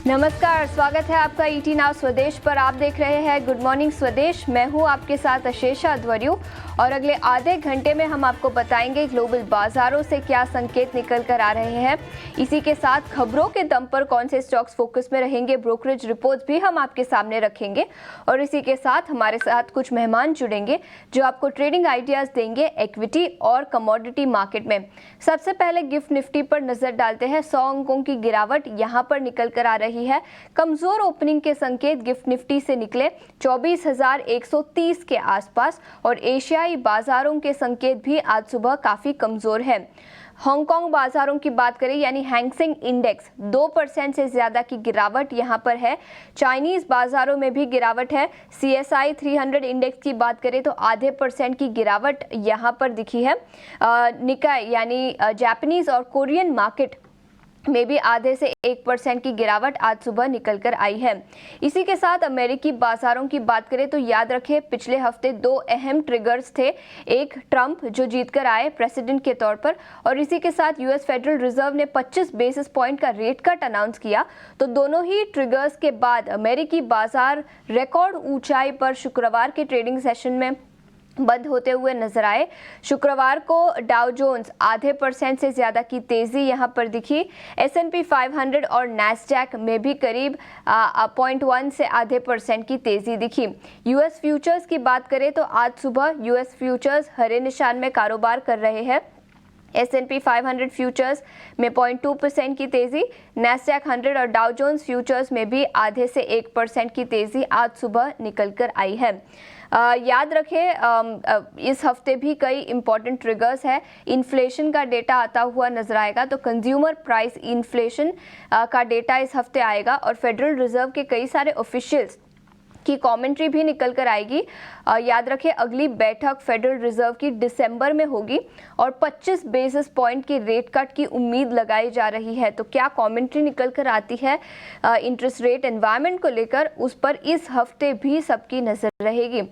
नमस्कार, स्वागत है आपका ईटी नाउ स्वदेश पर। आप देख रहे हैं गुड मॉर्निंग स्वदेश। मैं हूं आपके साथ अशेषा अध्वर्यु और अगले आधे घंटे में हम आपको बताएंगे ग्लोबल बाजारों से क्या संकेत निकल कर आ रहे हैं। इसी के साथ खबरों के दम पर कौन से स्टॉक्स फोकस में रहेंगे, ब्रोकरेज रिपोर्ट्स भी हम आपके सामने रखेंगे और इसी के साथ हमारे साथ कुछ मेहमान जुड़ेंगे जो आपको ट्रेडिंग आइडियाज देंगे इक्विटी और कमोडिटी मार्केट में। सबसे पहले गिफ्ट निफ्टी पर नजर डालते हैं। 100 अंकों की गिरावट यहां पर निकल कर आ रही है। कमजोर ओपनिंग के संकेत गिफ्ट निफ्टी से निकले 24,130 के आसपास और एशियाई बाजारों के संकेत भी आज सुबह काफी कमजोर है। हांगकांग बाजारों की बात करें यानी हैंगसेंग इंडेक्स 2% से ज्यादा की गिरावट यहां पर है। चाइनीज बाजारों में भी गिरावट है। CSI 300 इंडेक्स की बात करें तो आधे % की गिरावट यहां पर दिखी है। निकाय यानी जापानीज और कोरियन मार्केट में भी आधे से 1% की गिरावट आज सुबह निकल कर आई है। इसी के साथ अमेरिकी बाजारों की बात करें तो याद रखें पिछले हफ्ते 2 अहम ट्रिगर्स थे। एक ट्रंप जो जीतकर आए प्रेसिडेंट के तौर पर और इसी के साथ यूएस फेडरल रिजर्व ने 25 बेसिस पॉइंट का रेट कट अनाउंस किया। तो दोनों ही ट्रिगर्स के बाद अमेरिकी बाजार रिकॉर्ड ऊंचाई पर शुक्रवार के ट्रेडिंग सेशन में बंद होते हुए नजर आए। शुक्रवार को डाउ जोन्स आधे % से ज्यादा की तेजी यहां पर दिखी। S&P 500 और नैस्डैक में भी करीब 0.1 से आधे % की तेजी दिखी। यूएस फ्यूचर्स की बात करें तो आज सुबह यूएस फ्यूचर्स हरे निशान में कारोबार कर रहे हैं। S&P 500 फ्यूचर्स में 0.2% की तेजी, नैस्डैक 100 और डाउ जोन्स फ्यूचर्स में भी आधे से 1% की तेजी आज सुबह निकल कर आई है। याद रखें इस हफ्ते भी कई इंपॉर्टेंट ट्रिगर्स है। इन्फ्लेशन का डेटा आता हुआ नजर आएगा तो कंज्यूमर प्राइस इन्फ्लेशन का डेटा इस हफ्ते आएगा और फेडरल रिजर्व के कई सारे ऑफिशियल्स की कमेंट्री भी निकल कर आएगी। याद रखें अगली बैठक फेडरल रिजर्व की दिसंबर में होगी और 25 बेसिस पॉइंट की रेट कट की उम्मीद लगाई जा रही है। तो क्या कमेंट्री निकल कर आती है इंटरेस्ट रेट एनवायरनमेंट को लेकर, उस पर इस हफ्ते भी सबकी नजर रहेगी।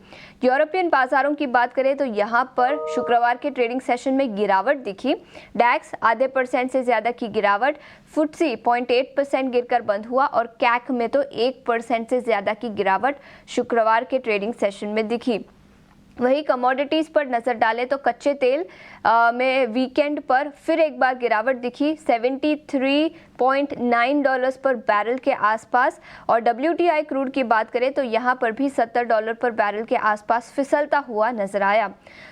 यूरोपियन बाजारों की बात करें तो यहाँ पर शुक्रवार के ट्रेडिंग सेशन में गिरावट दिखी। डैक्स आधे % से ज्यादा की गिरावट, फुट्सी 0.8% गिरकर बंद हुआ और कैक में तो 1% से ज्यादा की गिरावट शुक्रवार के ट्रेडिंग सेशन में दिखी। वही कमोडिटीज पर नजर डालें तो कच्चे तेल में वीकेंड पर फिर एक बार गिरावट दिखी। $73.9 पर बैरल के आसपास और WTI क्रूड की बात करें तो यहाँ पर भी $70 पर बैरल के आसपास फिसलता हुआ नजर आया।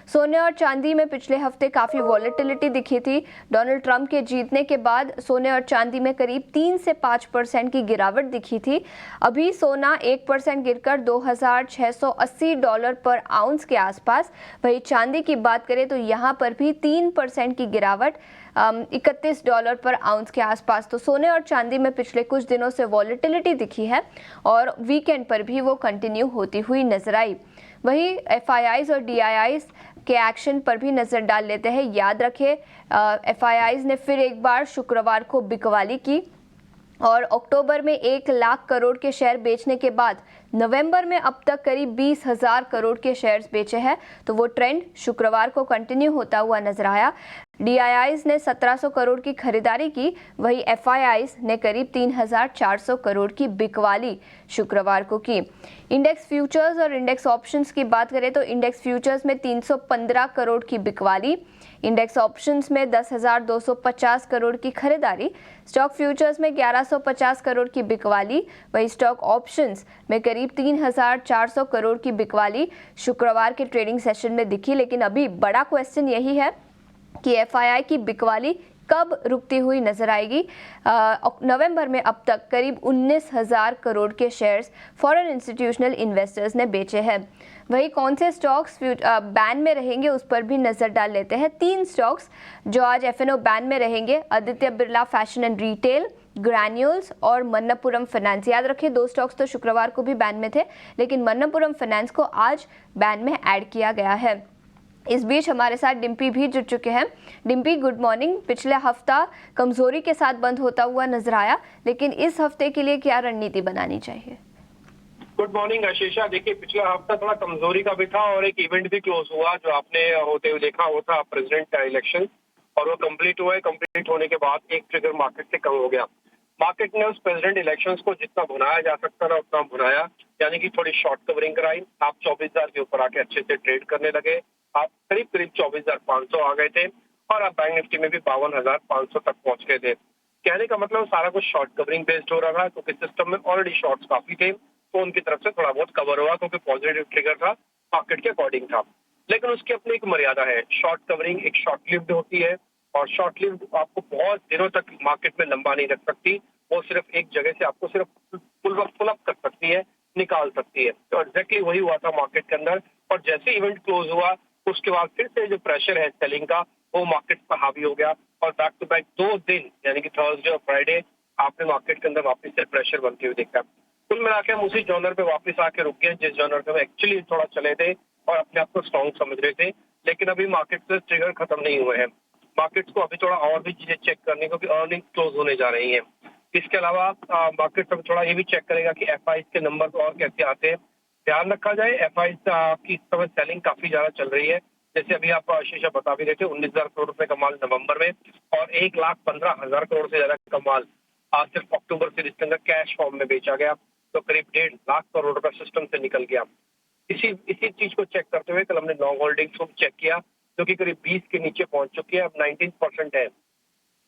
सोने और चांदी में पिछले हफ्ते काफी वॉलेटिलिटी दिखी थी। डोनाल्ड ट्रंप के जीतने के बाद सोने और चांदी में करीब 3 से 5% की गिरावट दिखी थी। अभी सोना 1% गिरकर $2,680 पर आउंस के आसपास। वही चांदी की बात करें तो यहाँ पर भी 3% की गिरावट $31 पर आउंस के आसपास। तो सोने और चांदी में पिछले कुछ दिनों से वॉलेटिलिटी दिखी है और वीकेंड पर भी वो कंटिन्यू होती हुई नजर आई। वही FIIs और DIIs के एक्शन पर भी नजर डाल लेते हैं। याद रखें FIIs ने फिर एक बार शुक्रवार को बिकवाली की और अक्टूबर में 1 लाख करोड़ के शेयर बेचने के बाद नवंबर में अब तक करीब 20,000 करोड़ के शेयर्स बेचे हैं। तो वो ट्रेंड शुक्रवार को कंटिन्यू होता हुआ नजर आया। DIIs ने 1700 करोड़ की खरीदारी की, वही FIIs ने करीब 3,400 करोड़ की बिकवाली शुक्रवार को की। इंडेक्स फ्यूचर्स और इंडेक्स ऑप्शंस की बात करें तो इंडेक्स फ्यूचर्स में 315 करोड़ की बिकवाली, इंडेक्स ऑप्शंस में 10,250 करोड़ की खरीदारी, स्टॉक फ्यूचर्स में 1150 करोड़ की बिकवाली, वही स्टॉक ऑप्शंस में करीब 3,400 करोड़ की बिकवाली शुक्रवार के ट्रेडिंग सेशन में दिखी। लेकिन अभी बड़ा क्वेश्चन यही है कि FII की बिकवाली कब रुकती हुई नजर आएगी। नवंबर में अब तक करीब 19,000 करोड़ के शेयर्स फॉरेन इंस्टीट्यूशनल इन्वेस्टर्स ने बेचे हैं। वही कौन से स्टॉक्स बैन में रहेंगे उस पर भी नजर डाल लेते हैं। 3 स्टॉक्स जो आज F&O बैन में रहेंगे, Aditya Birla fashion and retail, granules और मन्नपुरम फाइनेंस। याद रखिए 2 स्टॉक्स तो शुक्रवार को भी बैन में थे लेकिन मन्नपुरम फाइनेंस को आज बैन में ऐड किया गया है। इस बीच हमारे साथ डिम्पी भी जुड़ चुके हैं। Dimpy good morning. पिछले हफ्ता कमजोरी के साथ बंद होता हुआ नजर आया, लेकिन इस हफ्ते के लिए क्या रणनीति बनानी चाहिए? Good morning Ashisha. देखिए पिछला हफ्ता थोड़ा कमजोरी का भी था और एक इवेंट भी क्लोज हुआ जो आपने होते हुए देखा, वो था प्रेसिडेंट का इलेक्शन और वो कंप्लीट हुआ है। कंप्लीट होने के बाद एक ट्रिगर मार्केट से कम हो गया। मार्केट ने उस प्रेसिडेंट इलेक्शंस को जितना भुनाया जा सकता था उतना भुनाया, यानी कि थोड़ी शॉर्ट कवरिंग कराई। आप 24,000 के ऊपर आके अच्छे से ट्रेड करने लगे। आप करीब करीब 24,500 आ गए थे और आप बैंक निफ्टी में भी 52,500 तक पहुंच गए थे। कहने का मतलब सारा कुछ शॉर्ट कवरिंग बेस्ड हो रहा था, क्योंकि सिस्टम में ऑलरेडी शॉर्ट्स काफी थे, तो उनकी तरफ से थोड़ा बहुत कवर हुआ, क्योंकि पॉजिटिव ट्रिगर था, मार्केट के अकॉर्डिंग था। लेकिन उसकी अपनी एक मर्यादा है। शॉर्ट कवरिंग एक शॉर्ट लिव्ड होती है और शॉर्ट लिव्ड आपको बहुत दिनों तक मार्केट में लंबा नहीं रख सकती। वो सिर्फ एक जगह से आपको सिर्फ पुल अप कर सकती है, निकाल सकती है। तो एग्जैक्टली वही हुआ था मार्केट के अंदर। और जैसे इवेंट क्लोज हुआ उसके बाद फिर से जो प्रेशर है सेलिंग का वो मार्केट पर हावी हो गया और बैक टू बैक 2 दिन यानी कि थर्सडे और फ्राइडे आपने मार्केट के अंदर वापस से प्रेशर बनते हुए देखा। कुल मिला के हम उसी जॉनर पे वापस आके रुक गए जिस जॉनर पे हम एक्चुअली थोड़ा चले थे और अपने आप को स्ट्रॉन्ग समझ रहे थे। लेकिन अभी मार्केट से ट्रिगर खत्म नहीं हुए हैं। मार्केट्स को अभी थोड़ा और भी चीजें चेक करने, क्योंकि अर्निंग क्लोज होने जा रही है। इसके अलावा मार्केट अब थोड़ा ये भी चेक करेगा कि एफआई के नंबर और कैसे आते हैं। ध्यान रखा जाए एफआई की इस समय सेलिंग काफी ज्यादा चल रही है। जैसे अभी आप शीशा बता भी रहे थे, 19,000 करोड़ रुपए का माल नवंबर में और 1,15,000 करोड़ से ज्यादा का माल आज सिर्फ अक्टूबर से इसके अंदर कैश फॉर्म में बेचा गया। तो करीब 1.5 लाख करोड़ रुपए सिस्टम से निकल गया। इसी चीज को चेक करते हुए कल हमने लॉन्ग होल्डिंग्स को चेक किया, जो कि करीब 20 के नीचे पहुंच चुकी है, अब 19% है।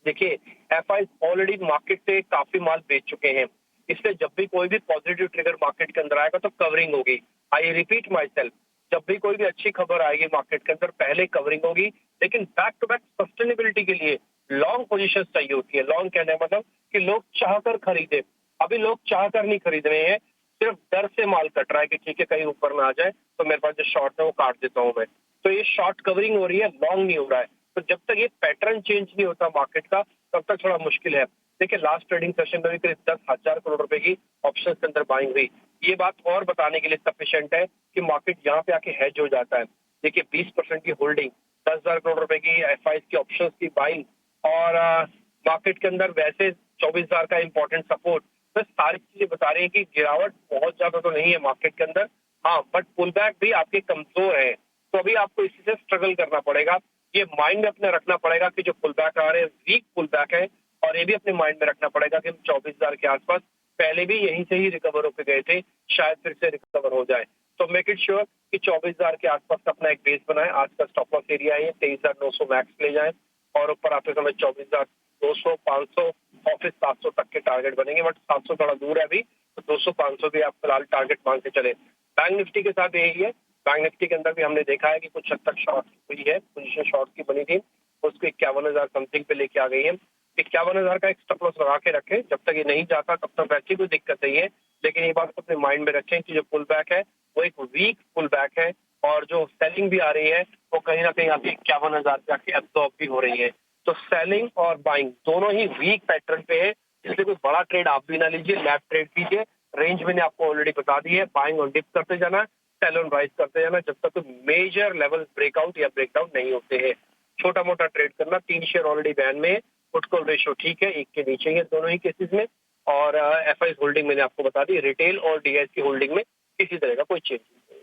देखिए एफआई ऑलरेडी मार्केट से काफी माल बेच चुके हैं, इसलिए जब भी कोई भी पॉजिटिव ट्रिगर मार्केट के अंदर आएगा तो कवरिंग होगी। आई रिपीट माई सेल्फ, जब भी कोई भी अच्छी खबर आएगी मार्केट के अंदर पहले कवरिंग होगी, लेकिन बैक टू बैक सस्टेनेबिलिटी के लिए लॉन्ग पोजीशन चाहिए होती है। लॉन्ग कहने का मतलब कि लोग चाहकर खरीदे। अभी लोग चाहकर नहीं खरीद रहे हैं, सिर्फ डर से माल कट रहा है कि ठीक है कहीं ऊपर में आ जाए तो मेरे पास जो शॉर्ट है वो काट देता हूँ मैं। तो ये शॉर्ट कवरिंग हो रही है, लॉन्ग नहीं हो रहा है। तो जब तक ये पैटर्न चेंज नहीं होता मार्केट का तब तक थोड़ा मुश्किल है। देखिए लास्ट ट्रेडिंग सेशन में भी करीब 10,000 करोड़ रुपए की ऑप्शंस के अंदर बाइंग हुई। ये बात और बताने के लिए सफिशिएंट है कि मार्केट यहाँ पे आके हेज हो जाता है। देखिए 20% की होल्डिंग, 10,000 करोड़ रुपए की एफआई की ऑप्शंस की बाइंग और मार्केट के अंदर वैसे 24,000 का इंपॉर्टेंट सपोर्ट, बस सारी चीजें बता रही है कि गिरावट बहुत ज्यादा तो नहीं है मार्केट के अंदर। हाँ बट पुल बैक भी आपके कमजोर है, तो अभी आपको इसी से स्ट्रगल करना पड़ेगा। ये माइंड में अपने रखना पड़ेगा कि जो पुल बैक आ रहे हैं वीक पुल बैक है, और ये भी अपने माइंड में रखना पड़ेगा कि हम 24,000 के आसपास पहले भी यहीं से ही रिकवर होकर गए थे, शायद फिर से रिकवर हो जाए। तो मेक इट श्योर कि 24,000 के आसपास अपना एक बेस बनाए। आज का स्टॉप लॉस एरिया है 23,900 मैक्स ले जाए और ऊपर आते समय 24,200, 500 और फिर 700 तक के टारगेट बनेंगे। बट 700 थोड़ा दूर है अभी, तो 200, 500 भी आप फिलहाल टारगेट मान के चले। बैंक निफ्टी के साथ यही है। बैंक निफ्टी के अंदर भी हमने देखा है कि कुछ हद तक शॉर्ट हुई है, पोजीशन शॉर्ट की बनी थी, उसको 51,000 समथिंग पे लेके आ गई है। 51,000 का एक स्टॉप लॉस लगा के रखें, जब तक ये नहीं जाता तब तक वैसी कोई दिक्कत नहीं है। लेकिन ये बात अपने माइंड में रखें कि जो पुल बैक है वो एक वीक पुल बैक है और जो सेलिंग भी आ रही है वो कहीं ना कहीं आपकी 51,000 पे आके एब्जॉर्ब भी हो रही है। तो सेलिंग और बाइंग दोनों ही वीक पैटर्न पे है, इसलिए कोई बड़ा ट्रेड आप भी ना लीजिए, लैप ट्रेड कीजिए। रेंज मैंने आपको ऑलरेडी बता दी है, बाइंग और डिप करते जाना, सेल ऑन राइज करते जाना जब तक कोई मेजर लेवल ब्रेकआउट या ब्रेकडाउन नहीं होते हैं। छोटा मोटा ट्रेड करना, 3 शेयर ऑलरेडी बैन में है, पुट कॉल रेशियो ठीक है, 1 के नीचे ही है दोनों ही केसेस में। और एफआई होल्डिंग मैंने आपको बता दी, रिटेल और डीआईएस की होल्डिंग में किसी तरह का कोई चेंज नहीं है।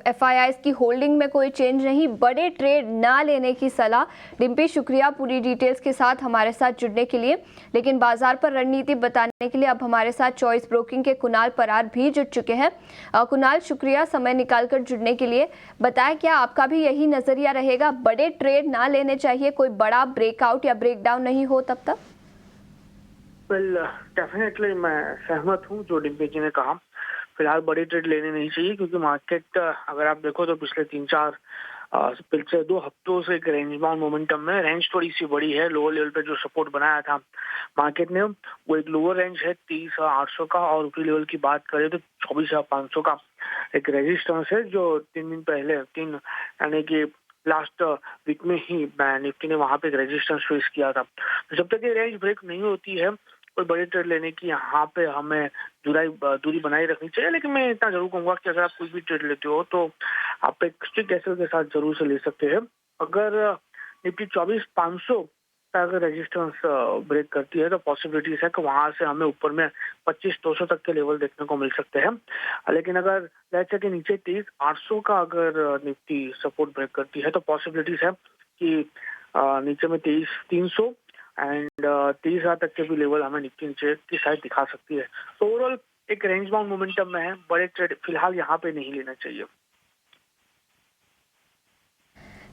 एफआईआई की होल्डिंग में कोई चेंज नहीं, बड़े ट्रेड ना लेने की सलाह। डिम्पी शुक्रिया पूरी डिटेल्स के साथ हमारे साथ जुड़ने के लिए। लेकिन बाजार पर रणनीति बताने के लिए अब हमारे साथ चॉइस ब्रोकिंग के कुणाल परार भी जुड़ चुके हैं। कुणाल शुक्रिया समय निकालकर जुड़ने के लिए। बताएं क्या आपका भी यही नजरिया रहेगा, बड़े ट्रेड ना लेने चाहिए, कोई बड़ा ब्रेकआउट या ब्रेकडाउन नहीं हो तब तक? वेल डेफिनेटली मैं सहमत हूँ जो डिम्पी जी ने कहा। फिलहाल बड़ी ट्रेड लेने नहीं चाहिए क्योंकि मार्केट अगर आप देखो तो पिछले 2 हफ्तों से एक रेंज बाउंड मोमेंटम में, रेंज थोड़ी सी बड़ी है। लोअर लेवल पे जो सपोर्ट बनाया था मार्केट ने वो एक लोअर रेंज है 23,800 का, और ऊपरी लेवल की बात करें तो 24,500 का एक रेजिस्टेंस है जो 3 दिन पहले यानी कि लास्ट वीक में ही निफ्टी ने वहां पे एक रेजिस्टेंस फेस किया था। तो जब तक ये रेंज ब्रेक नहीं होती है कोई बड़ी ट्रेड लेने की यहाँ पे हमें दूरी बनाए रखनी चाहिए। लेकिन मैं इतना जरूर कहूंगा कि अगर आप कोई भी ट्रेड लेते हो तो आप एक स्ट्रिक्ट एसएल के साथ जरूर से ले सकते हैं। अगर निफ्टी 24,500 का अगर रेजिस्टेंस ब्रेक करती है तो पॉसिबिलिटीज है कि वहां से हमें ऊपर में 25,200 तक के लेवल देखने को मिल सकते हैं। लेकिन अगर लेट्स से कि नीचे 23,800 का अगर निफ्टी सपोर्ट ब्रेक करती है तो पॉसिबिलिटीज है कि नीचे में 23,300 एंड 30,000 तक के भी लेवल हमें निफ्टी नीचे की साइड दिखा सकती है। तो ओवरऑल एक रेंज बाउंड मोमेंटम में है, बड़े ट्रेड फिलहाल यहाँ पे नहीं लेना चाहिए।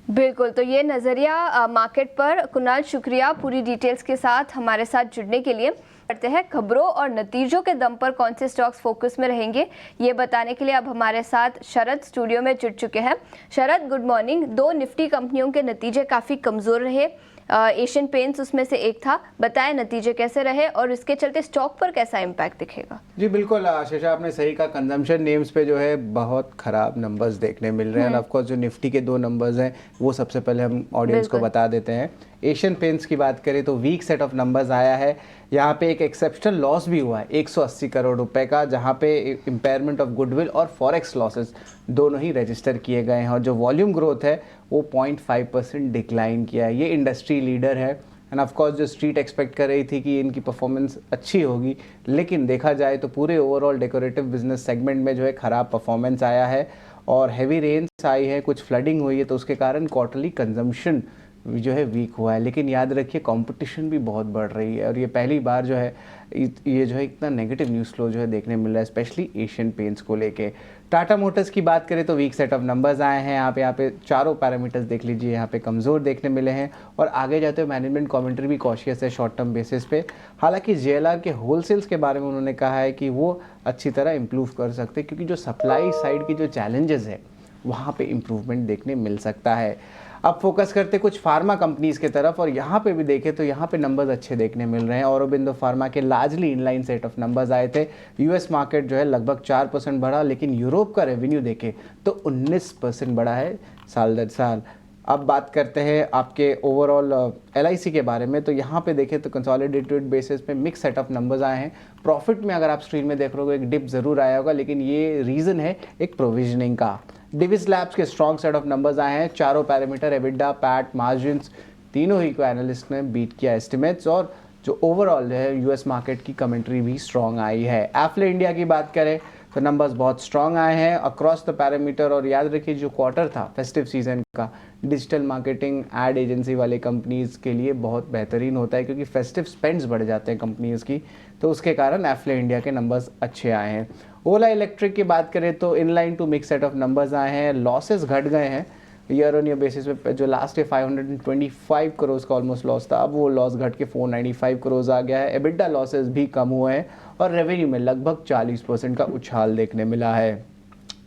बिल्कुल, तो ये नज़रिया मार्केट पर। कुणाल, शुक्रिया पूरी डिटेल्स के साथ हमारे साथ जुड़ने के लिए। करते हैं खबरों और नतीजों के दम पर कौन से स्टॉक्स फोकस में रहेंगे, ये बताने के लिए अब हमारे साथ शरद स्टूडियो में जुड़ चुके हैं। शरद, गुड मॉर्निंग। 2 निफ्टी कंपनियों के नतीजे काफ़ी कमज़ोर रहे, एशियन पेंट्स उसमें से एक था। बताएं नतीजे कैसे रहे और इसके चलते स्टॉक पर कैसा इम्पैक्ट दिखेगा? जी बिल्कुल आशीषा, आपने सही कहा। कंजम्पशन नेम्स पे जो है बहुत खराब नंबर्स देखने मिल रहे हैं। और ऑफ कोर्स जो निफ्टी के 2 नंबर्स हैं वो सबसे पहले हम ऑडियंस को बता देते हैं। एशियन पेंट्स की बात करें तो वीक सेट ऑफ नंबर्स आया है। यहाँ पे एक एक्सेप्शनल लॉस भी हुआ है 180 करोड़ रुपए का, जहाँ पे इम्पेयरमेंट ऑफ गुडविल और फॉरेक्स लॉसेस दोनों ही रजिस्टर किए गए हैं। और जो वॉल्यूम ग्रोथ है वो 0.5% डिक्लाइन किया है। ये इंडस्ट्री लीडर है एंड ऑफ कोर्स जो स्ट्रीट एक्सपेक्ट कर रही थी कि इनकी परफॉर्मेंस अच्छी होगी, लेकिन देखा जाए तो पूरे ओवरऑल डेकोरेटिव बिजनेस सेगमेंट में जो है ख़राब परफॉर्मेंस आया है और हैवी रेन्स आई है, कुछ फ्लडिंग हुई है, तो उसके कारण क्वार्टरली कंजम्पशन जो है वीक हुआ है। लेकिन याद रखिए कंपटीशन भी बहुत बढ़ रही है और ये पहली बार जो है ये जो है इतना नेगेटिव न्यूज़ फ्लो जो है देखने मिल रहा है, स्पेशली एशियन पेंट्स को लेके। टाटा मोटर्स की बात करें तो वीक सेट ऑफ नंबर्स आए हैं। यहाँ पे चारों पैरामीटर्स देख लीजिए, यहाँ पे कमज़ोर देखने मिले हैं और आगे जाते हुए मैनेजमेंट कमेंट्री भी कॉशियस है शॉर्ट टर्म बेसिस पे। हालांकि जेएलआर के होलसेल्स के बारे में उन्होंने कहा है कि वो अच्छी तरह इम्प्रूव कर सकते हैं, क्योंकि जो सप्लाई साइड की जो चैलेंजेस है वहाँ पे इम्प्रूवमेंट देखने मिल सकता है। अब फोकस करते कुछ फार्मा कंपनीज की तरफ और यहाँ पे भी देखें तो यहाँ पे नंबर्स अच्छे देखने मिल रहे हैं। औरोबिंदो फार्मा के largely inline set of numbers आए थे। यूएस मार्केट जो है लगभग 4% बढ़ा, लेकिन यूरोप का रेवेन्यू देखें तो 19% बढ़ा है साल दर साल। अब बात करते हैं आपके ओवरऑल LIC के बारे में, तो यहाँ पे देखें तो कंसोलिडेटेड बेसिस पे मिक्स सेट ऑफ नंबर्स आए हैं। प्रॉफिट में अगर आप स्क्रीन में देख रहे हो एक डिप ज़रूर आया होगा, लेकिन ये रीज़न है एक प्रोविजनिंग का। डिविस लैब्स के स्ट्रॉन्ग सेट ऑफ नंबर्स आए हैं। चारों पैरामीटर एबिडा, पैट, मार्जिन्स तीनों ही को एनालिस्ट ने बीट किया एस्टिमेट्स, और जो ओवरऑल है यूएस मार्केट की कमेंट्री भी स्ट्रॉन्ग आई है। एफले इंडिया की बात करें तो नंबर्स बहुत स्ट्रॉन्ग आए हैं अक्रॉस द पैरामीटर। और याद रखिए जो क्वार्टर था फेस्टिव सीजन का, डिजिटल मार्केटिंग एड एजेंसी वाले कंपनीज़ के लिए बहुत बेहतरीन होता है, क्योंकि फेस्टिव स्पेंड्स बढ़ जाते हैं कंपनीज़ की, तो उसके कारण एफले इंडिया के नंबर्स अच्छे आए हैं। ओला इलेक्ट्रिक की बात करें तो inline to mix set of numbers आए हैं। लॉसेस घट गए हैं ईयर ऑन ईयर बेसिस पे। जो लास्ट ईयर 525 करोड़ का ऑलमोस्ट लॉस था, अब वो लॉस घट के 495 करोड़ आ गया है। एबिडा लॉसेस भी कम हुए हैं और रेवेन्यू में लगभग 40% का उछाल देखने मिला है।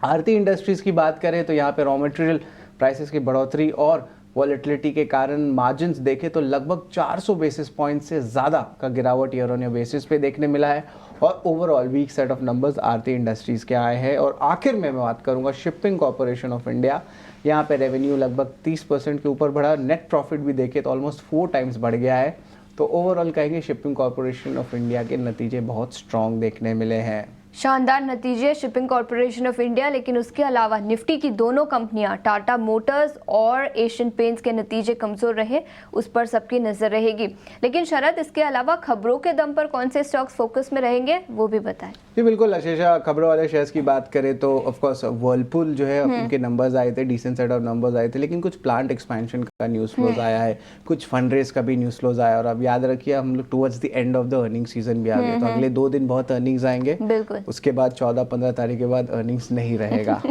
आरती इंडस्ट्रीज़ की बात करें तो यहाँ पे रॉ मटेरियल प्राइसेस की बढ़ोतरी और वॉलेटिलिटी के कारण मार्जिन्स देखें तो लगभग 400 बेसिस पॉइंट से ज़्यादा का गिरावट ईयर ऑन ईयर बेसिस पे देखने मिला है। और overall weak set of numbers Aarti Industries के आए हैं। और आखिर में मैं बात करूंगा शिपिंग कॉर्पोरेशन ऑफ इंडिया। यहाँ पे रेवेन्यू लगभग 30% के ऊपर बढ़ा, नेट प्रॉफिट भी देखें तो ऑलमोस्ट 4 टाइम्स बढ़ गया है। तो ओवरऑल कहेंगे शिपिंग कॉर्पोरेशन ऑफ इंडिया के नतीजे बहुत स्ट्रॉन्ग देखने मिले हैं। शानदार नतीजे शिपिंग कॉर्पोरेशन ऑफ इंडिया, लेकिन उसके अलावा निफ्टी की दोनों कंपनियां टाटा मोटर्स और एशियन पेंट्स के नतीजे कमजोर रहे, उस पर सबकी नजर रहेगी। लेकिन शरद, इसके अलावा खबरों के दम पर कौन से स्टॉक्स फोकस में रहेंगे वो भी बताएं। जी बिल्कुल आशीषा, खबरों वाले शेयर्स की बात करें तो ऑफ कोर्स वर्लपूल जो है उनके नंबर्स आए थे, डिसेंट सेट ऑफ नंबर्स आए थे, लेकिन कुछ प्लांट एक्सपेंशन का न्यूज़ फ्लोज आया है, कुछ फंड रेज का भी न्यूज़ फ्लोज आया। और अब याद रखिए हम लोग towards the end of the earning season भी आ गए, तो अगले 2 दिन बहुत अर्निंग्स आएंगे, उसके बाद 14-15 तारीख के बाद अर्निंग्स नहीं रहेगा।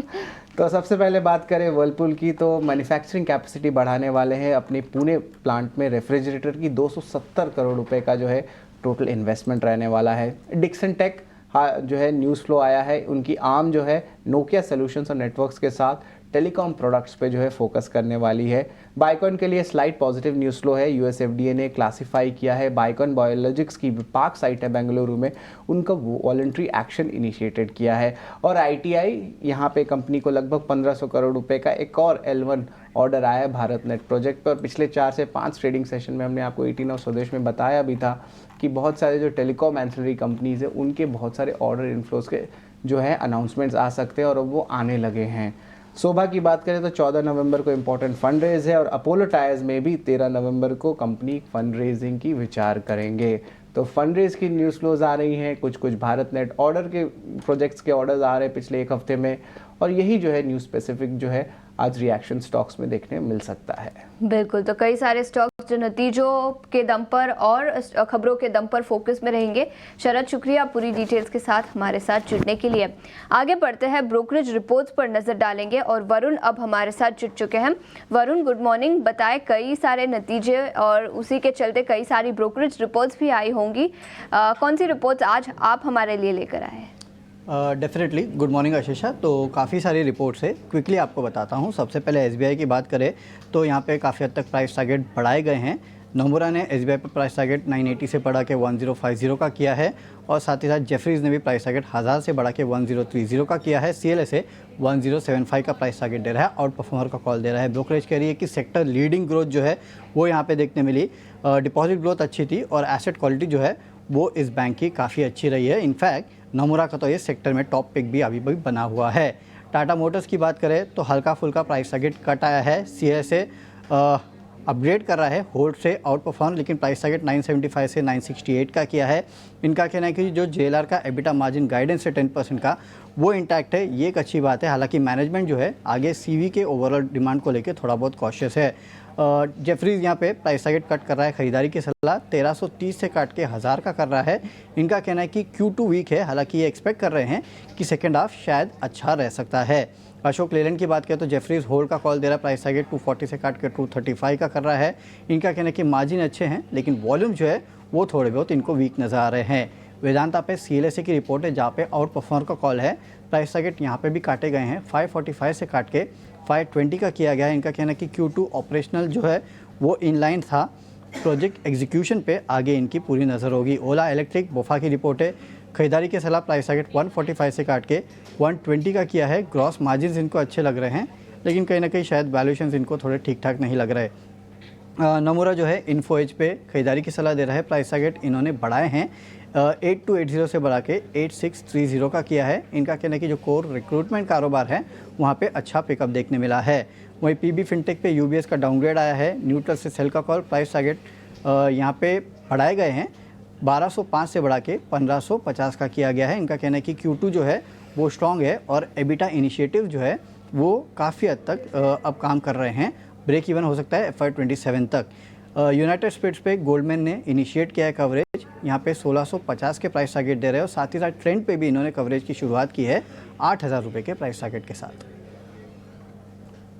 तो सबसे पहले बात करें वर्लपूल की, तो मैन्युफैक्चरिंग कैपेसिटी बढ़ाने वाले हैं। अपने पुणे प्लांट में रेफ्रिजरेटर की 270 करोड़ रुपए का जो है टोटल इन्वेस्टमेंट रहने वाला है। डिक्सन टेक जो है न्यूज़ फ्लो आया है, उनकी आर्म जो है नोकिया सॉल्यूशंस और नेटवर्क्स के साथ टेलीकॉम प्रोडक्ट्स पे जो है फोकस करने वाली है। बाइकॉन के लिए स्लाइट पॉजिटिव न्यूज़ फ्लो है। यूएस एफडीए ने क्लासिफाई किया है बाइकॉन बायोलॉजिक्स की पार्क साइट है बेंगलुरु में, उनका वॉलंटरी एक्शन इनिशिएटेड किया है। और आईटीआई यहाँ पे कंपनी को लगभग 1500 करोड़ रुपए का एक और L1 ऑर्डर आया है भारत नेट प्रोजेक्ट पर। पिछले 4 से 5 ट्रेडिंग सेशन में हमने आपको 18 ऑफ स्वदेश में बताया भी था कि बहुत सारे जो टेलीकॉम एंसिलरी कंपनीज है उनके बहुत सारे ऑर्डर इनफ्लोज के जो है अनाउंसमेंट्स आ सकते हैं और अब वो आने लगे हैं। शोभा की बात करें तो 14 नवंबर को इम्पोर्टेंट फंड रेज है और अपोलो टायर्स में भी 13 नवंबर को कंपनी फंड रेजिंग की विचार करेंगे। तो फंड रेज की न्यूज़ फ्लोज आ रही हैं, कुछ भारत नेट ऑर्डर के प्रोजेक्ट्स के ऑर्डर्स आ रहे हैं पिछले 1 हफ्ते में, और यही जो है न्यूज़ स्पेसिफिक जो है आज रिएक्शन स्टॉक्स में देखने मिल सकता है। बिल्कुल, तो कई सारे स्टॉक्स वक्त नतीजों के दम पर और खबरों के दम पर फोकस में रहेंगे। शरद, शुक्रिया पूरी डिटेल्स के साथ हमारे साथ जुड़ने के लिए। आगे बढ़ते हैं, ब्रोकरेज रिपोर्ट्स पर नजर डालेंगे और वरुण अब हमारे साथ जुड़ चुके हैं। Varun, good morning. बताएं, कई सारे नतीजे और उसी के चलते कई सारी ब्रोकरेज रिपोर्ट्स भी आई होंगी। कौन सी रिपोर्ट्स आज आप हमारे लिए लेकर आए हैं? Definitely good morning Ashisha. तो काफ़ी सारी रिपोर्ट्स है, क्विकली आपको बताता हूँ। सबसे पहले एसबीआई की बात करें तो यहाँ पे काफ़ी हद तक प्राइस टारगेट बढ़ाए गए हैं। नोमुरा ने एसबीआई पर प्राइस टारगेट 980 से बढ़ा के 1050 का किया है और साथ ही साथ जेफरीज ने भी प्राइस टारगेट 1000 से बढ़ा के 1030 का किया है। सीएलएसए 1075 का प्राइस टारगेट दे रहा है, आउट परफॉर्मर का कॉल दे रहा है। ब्रोकरेज कह रही है कि सेक्टर लीडिंग ग्रोथ जो है वो यहाँ पे देखने मिली। डिपॉजिट ग्रोथ अच्छी थी और एसेट क्वालिटी जो है वो इस बैंक की काफ़ी अच्छी रही है। इनफैक्ट नोमुरा का तो ये सेक्टर में टॉप पिक भी अभी बना हुआ है। टाटा मोटर्स की बात करें तो हल्का फुल्का प्राइस टारगेट कट आया है। सीएसए अपग्रेड कर रहा है होल्ड से आउट परफॉर्म, लेकिन प्राइस टारगेट 975 से 968 का किया है। इनका कहना है कि जो जेएलआर का एबिटा मार्जिन गाइडेंस है 10% का वो इंटैक्ट है, ये एक अच्छी बात है। हालांकि मैनेजमेंट जो है आगे सीवी के ओवरऑल डिमांड को लेकर थोड़ा बहुत कॉशियस है। जेफरीज यहाँ पे प्राइस टारगेट कट कर रहा है, खरीदारी की सलाह 1330 से काट के 1000 का कर रहा है। इनका कहना है कि Q2 वीक है, हालांकि ये एक्सपेक्ट कर रहे हैं कि सेकेंड हाफ शायद अच्छा रह सकता है। अशोक लेलैंड की बात करें तो जेफरीज होल्ड का कॉल दे रहा है, प्राइस टारगेट 240 से काट के 235 का कर रहा है। इनका कहना है कि मार्जिन अच्छे हैं लेकिन वॉल्यूम जो है वो थोड़े बहुत इनको वीक नज़र आ रहे हैं। वेदांता पे सीएलएसए की रिपोर्ट है जहाँ पे आउट परफॉर्मर का कॉल है। प्राइस टारगेट यहाँ पे भी काटे गए हैं, 545 से काट के 520 का किया गया है। इनका कहना है कि Q2 ऑपरेशनल जो है वो इनलाइन था, प्रोजेक्ट एग्जीक्यूशन पे आगे इनकी पूरी नज़र होगी। ओला इलेक्ट्रिक बोफा की रिपोर्ट है, खरीदारी के सलाह प्राइस टारगेट 145 से काट के 120 का किया है। ग्रॉस मार्जिन इनको अच्छे लग रहे हैं लेकिन कहीं ना कहीं शायद वैल्यूएशंस इनको थोड़े ठीक ठाक नहीं लग रहे। नोमुरा जो है इन्फो एज पे खरीदारी की सलाह दे रहा है, प्राइस टारगेट इन्होंने बढ़ाए हैं 8280 से बढ़ा के 8630 का किया है। इनका कहना है कि जो कोर रिक्रूटमेंट कारोबार है वहाँ पे अच्छा पिकअप देखने मिला है। वहीं पीबी फिनटेक पे यूबीएस का डाउनग्रेड आया है, न्यूट्रल से सेल का कॉल, प्राइस टारगेट यहाँ पे बढ़ाए गए हैं 1205 से बढ़ा के 1550 का किया गया है। इनका कहना है कि Q2 जो है वो स्ट्रॉन्ग है और एबिटा इनिशिएटिव जो है वो काफ़ी हद तक अब काम कर रहे हैं, ब्रेक इवन हो सकता है FY27 तक। यूनाइटेड स्पिरिट्स पे गोल्डमैन ने इनिशिएट किया है कवरेज, यहाँ पे 1650 के प्राइस टारगेट दे रहे हैं और साथ ही साथ ट्रेंड पे भी इन्होंने कवरेज की शुरुआत की है 8000 रुपये के प्राइस टारगेट के साथ।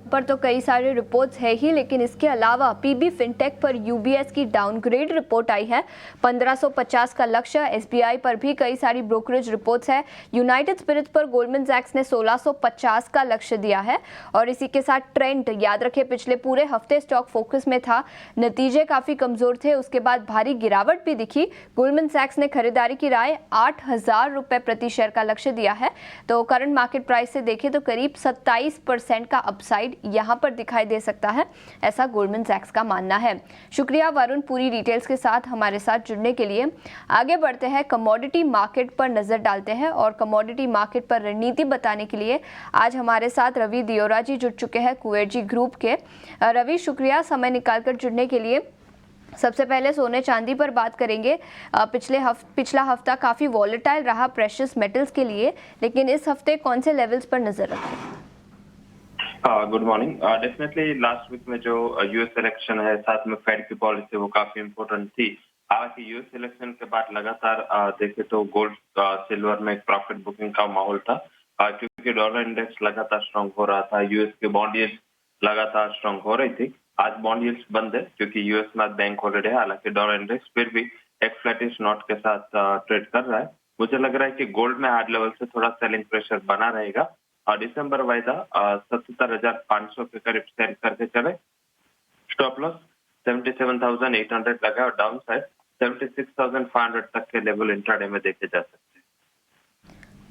पर तो कई सारे रिपोर्ट्स है ही, लेकिन इसके अलावा पीबी फिनटेक पर यूबीएस की डाउनग्रेड रिपोर्ट आई है। 1550 का लक्ष्य। एसबीआई पर भी कई सारी ब्रोकरेज रिपोर्ट्स है। यूनाइटेड स्पिरिट्स पर गोल्डमैन सैक्स ने 1650 का लक्ष्य दिया है और इसी के साथ ट्रेंड, याद रखें पिछले पूरे हफ्ते स्टॉक फोकस में था, नतीजे काफी कमजोर थे, उसके बाद भारी गिरावट भी दिखी। गोल्डमैन सैक्स ने खरीदारी की राय 8000 रुपए प्रति शेयर का लक्ष्य दिया है। तो करंट मार्केट प्राइस से देखें तो करीब 27% का अपसाइड यहां पर दिखाई दे सकता है, ऐसा गोल्डमैन सैक्स का मानना है। शुक्रिया वरुण पूरी डिटेल्स के साथ हमारे साथ जुड़ने के लिए। आगे बढ़ते हैं, कमोडिटी मार्केट पर नजर डालते हैं और कमोडिटी मार्केट पर रणनीति बताने के लिए आज हमारे साथ रवि दियोरा जी जुड़ चुके हैं कुएर्जी ग्रुप के। रवि, शुक्रिया समय निकालकर जुड़ने के लिए। सबसे पहले सोने चांदी पर बात करेंगे। पिछला हफ्ता काफी वॉलेटाइल रहा प्रेशियस मेटल्स के लिए, लेकिन इस हफ्ते कौन से लेवल्स पर नजर रखें? Good morning. Definitely last week में जो यूएस इलेक्शन है साथ में फेड की पॉलिसी वो काफी इम्पोर्टेंट थी। हालांकि यूएस इलेक्शन के बाद लगातार देखे तो गोल्ड सिल्वर में एक प्रॉफिट बुकिंग का माहौल था, क्योंकि डॉलर इंडेक्स लगातार स्ट्रॉन्ग हो रहा था, यूएस के बॉन्ड यील्ड्स लगातार स्ट्रॉन्ग हो रही थी। आज बॉन्ड यील्ड्स बंद है क्योंकि यूएस में बैंक हॉलिडे है, हालांकि डॉलर इंडेक्स फिर भी एक फ्लैटिश नोट के साथ ट्रेड कर रहा है। मुझे लग रहा है कि गोल्ड में हार्ड लेवल से थोड़ा सेलिंग प्रेशर बना रहेगा और दिसंबर वायदा 77,500 के करीब सेल करके चले। स्टॉप लॉस 77,800 लगा और डाउन साइड 76,500 तक के लेवल इंट्राडे में देखे जा सकते हैं।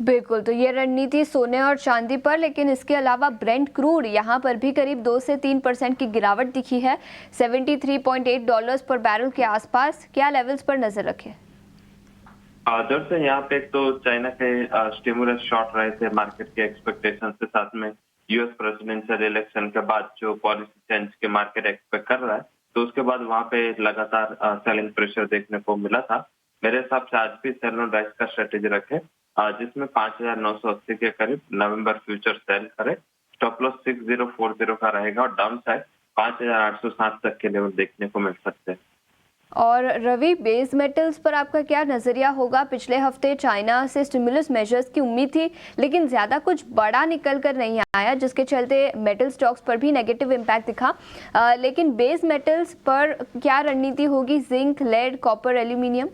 बिल्कुल, तो ये रणनीति सोने और चांदी पर, लेकिन इसके अलावा ब्रेंट क्रूड यहाँ पर भी करीब 2 से 3% की गिरावट दिखी है, $73.8 पर बैरल के आसपास। क्या लेवल्स पर नजर रखें? दरअसल यहाँ पे एक तो चाइना के स्टिमुलस शॉट रहे थे मार्केट के एक्सपेक्टेशन के साथ में, यूएस प्रेसिडेंशियल इलेक्शन के बाद जो पॉलिसी चेंज के मार्केट एक्सपेक्ट कर रहा है, तो उसके बाद वहाँ पे लगातार सेलिंग प्रेशर देखने को मिला था। मेरे हिसाब से आज भी सेल ऑन राइज का स्ट्रेटेजी रखे, जिसमें 5,980 के करीब नवंबर फ्यूचर सेल करे। स्टॉप लॉस 6040 का रहेगा और डाउन साइड 5860 तक के लेवल देखने को मिल सकते हैं। और रवि, बेस मेटल्स पर आपका क्या नजरिया होगा? पिछले हफ्ते चाइना से स्टिमुलस मेजर्स की उम्मीद थी, लेकिन ज्यादा कुछ बड़ा निकल कर नहीं आया, जिसके चलते मेटल स्टॉक्स पर भी नेगेटिव इम्पैक्ट दिखा। लेकिन बेस मेटल्स पर क्या रणनीति होगी? Zinc, lead, copper, aluminium?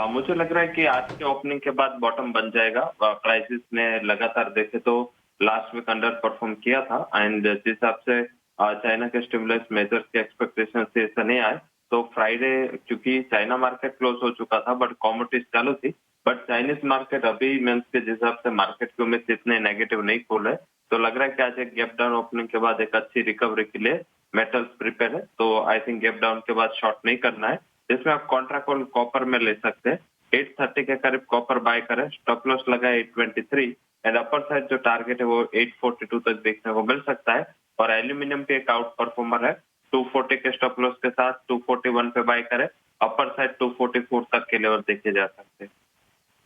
मुझे लग रहा है कि आज के ओपनिंग के बाद बॉटम बन जाएगा। प्राइसेस ने लगातार देखे तो लास्ट वीक अंडर परफॉर्म किया था, एंड जिस हिसाब से चाइना के स्टिमुलस मेजर्स के एक्सपेक्टेशन से ऐसा नहीं आए, तो फ्राइडे क्योंकि चाइना मार्केट क्लोज हो चुका था बट कमोडिटीज चालू थी, बट चाइनीज मार्केट अभी मीन्स के जिस हिसाब से मार्केट की उम्मीद इतने नेगेटिव नहीं खोल रहे, तो लग रहा है कि आज एक गैप डाउन ओपनिंग के बाद एक अच्छी रिकवरी के लिए मेटल्स प्रिपेयर है। तो आई थिंक गैप डाउन के बाद शॉर्ट नहीं करना है, जिसमें आप कॉन्ट्रा कॉल कॉपर में ले सकते हैं। 830 के करीब कॉपर बाय करें, स्टॉप लॉस लगा 823 एंड अपर साइड जो टारगेट है वो 842 तक देखने को मिल सकता है। और एल्यूमिनियम पे एक आउट परफॉर्मर है, 240 के स्टॉप लॉस के साथ 241 पे बाय करें, अपर साइड 244 तक के लेवल देखे जा सकते हैं।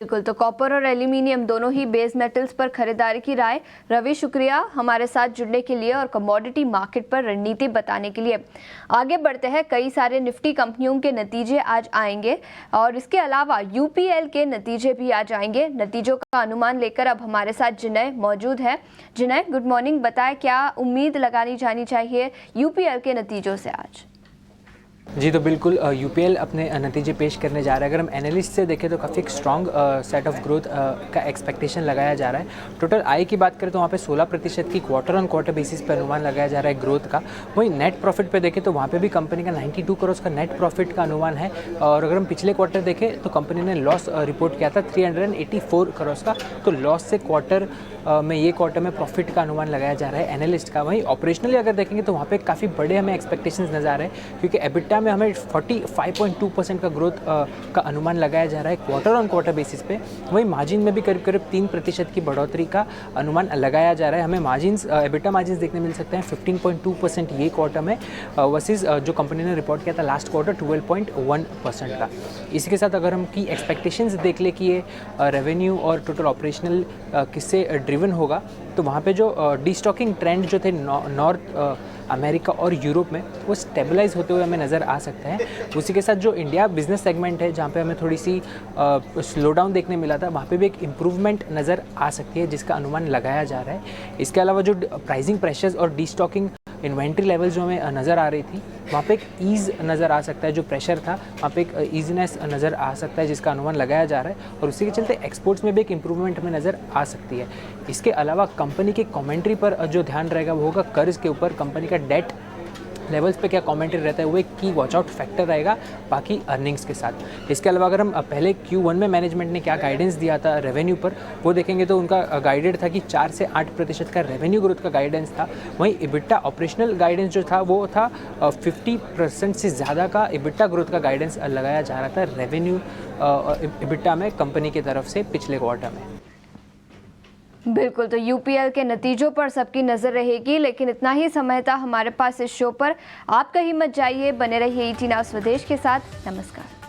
बिल्कुल, तो कॉपर और एल्यूमिनियम दोनों ही बेस मेटल्स पर खरीदारी की राय। रवि, शुक्रिया हमारे साथ जुड़ने के लिए और कमोडिटी मार्केट पर रणनीति बताने के लिए। आगे बढ़ते हैं, कई सारे निफ्टी कंपनियों के नतीजे आज आएंगे और इसके अलावा यूपीएल के नतीजे भी आ जाएंगे। नतीजों का अनुमान लेकर अब हमारे साथ जिनय मौजूद है। जिनय, गुड मॉर्निंग। बताएं क्या उम्मीद लगानी जानी चाहिए यूपीएल के नतीजों से आज? जी तो बिल्कुल, यूपीएल अपने नतीजे पेश करने जा रहा है। अगर हम एनालिस्ट से देखें तो काफ़ी एक स्ट्रॉन्ग सेट ऑफ ग्रोथ का एक्सपेक्टेशन लगाया जा रहा है। टोटल आय की बात करें तो वहाँ पे 16% की क्वार्टर ऑन क्वार्टर बेसिस पर अनुमान लगाया जा रहा है ग्रोथ का। वहीं नेट प्रॉफिट पे देखें तो वहाँ पे भी कंपनी का 92 करोड़ का नेट प्रॉफिट का अनुमान है। और अगर हम पिछले क्वार्टर देखें तो कंपनी ने लॉस रिपोर्ट किया था 384 करोड़ का, तो लॉस से क्वार्टर में ये क्वार्टर में प्रॉफिट का अनुमान लगाया जा रहा है एनालिस्ट का। वहीं ऑपरेशनली अगर देखेंगे तो वहाँ पे काफ़ी बड़े हमें एक्सपेक्टेशंस नजर आ रहे हैं, क्योंकि एबिटा में हमें 45.2% का ग्रोथ का अनुमान लगाया जा रहा है क्वार्टर ऑन क्वार्टर बेसिस पे। वहीं मार्जिन में भी करीब करीब 3% की बढ़ोतरी का अनुमान लगाया जा रहा है। हमें मार्जिन्स, एबिटा मार्जिन्स देखने मिल सकते हैं 15.2% ये क्वार्टर में, वर्सेस जो कंपनी ने रिपोर्ट किया था लास्ट क्वार्टर 12.1% का। इसी के साथ अगर हम की एक्सपेक्टेशंस देख ले कि ये रेवेन्यू और टोटल ऑपरेशनल किससे ड्रिवन होगा, तो वहाँ पे जो डीस्टॉकिंग ट्रेंड जो थे नॉर्थ अमेरिका और यूरोप में, वो स्टेबलाइज होते हुए हमें नज़र आ सकता है। उसी के साथ जो इंडिया बिजनेस सेगमेंट है, जहाँ पे हमें थोड़ी सी स्लो डाउन देखने मिला था, वहाँ पे भी एक इम्प्रूवमेंट नज़र आ सकती है, जिसका अनुमान लगाया जा रहा है। इसके अलावा जो प्राइसिंग प्रेशर्स और डीस्टॉकिंग इन्वेंट्री लेवल जो हमें नज़र आ रही थी, वहाँ पे एक ईज़ नज़र आ सकता है। जो प्रेशर था वहाँ पे एक ईजीनेस नज़र आ सकता है, जिसका अनुमान लगाया जा रहा है। और उसी के चलते एक्सपोर्ट्स में भी एक इम्प्रूवमेंट हमें नज़र आ सकती है। इसके अलावा कंपनी के कमेंट्री पर जो ध्यान रहेगा वो होगा कर्ज के ऊपर। कंपनी का डेट लेवल्स पे क्या कमेंट्री रहता है वो एक की वॉच आउट फैक्टर रहेगा बाकी अर्निंग्स के साथ। इसके अलावा अगर हम पहले Q1 में मैनेजमेंट ने क्या गाइडेंस दिया था रेवेन्यू पर, वो देखेंगे तो उनका गाइडेड था कि 4 से 8% का रेवेन्यू ग्रोथ का गाइडेंस था। वहीं इबिटा ऑपरेशनल गाइडेंस जो था वो था 50% से ज़्यादा का इबिटा ग्रोथ का गाइडेंस लगाया जा रहा था रेवेन्यू इबिटा में कंपनी की तरफ से पिछले क्वार्टर में। बिल्कुल, तो यूपीएल के नतीजों पर सबकी नज़र रहेगी, लेकिन इतना ही समय था हमारे पास इस शो पर। आप कहीं मत जाइए, बने रहिए ईटी नाउ स्वदेश के साथ। नमस्कार।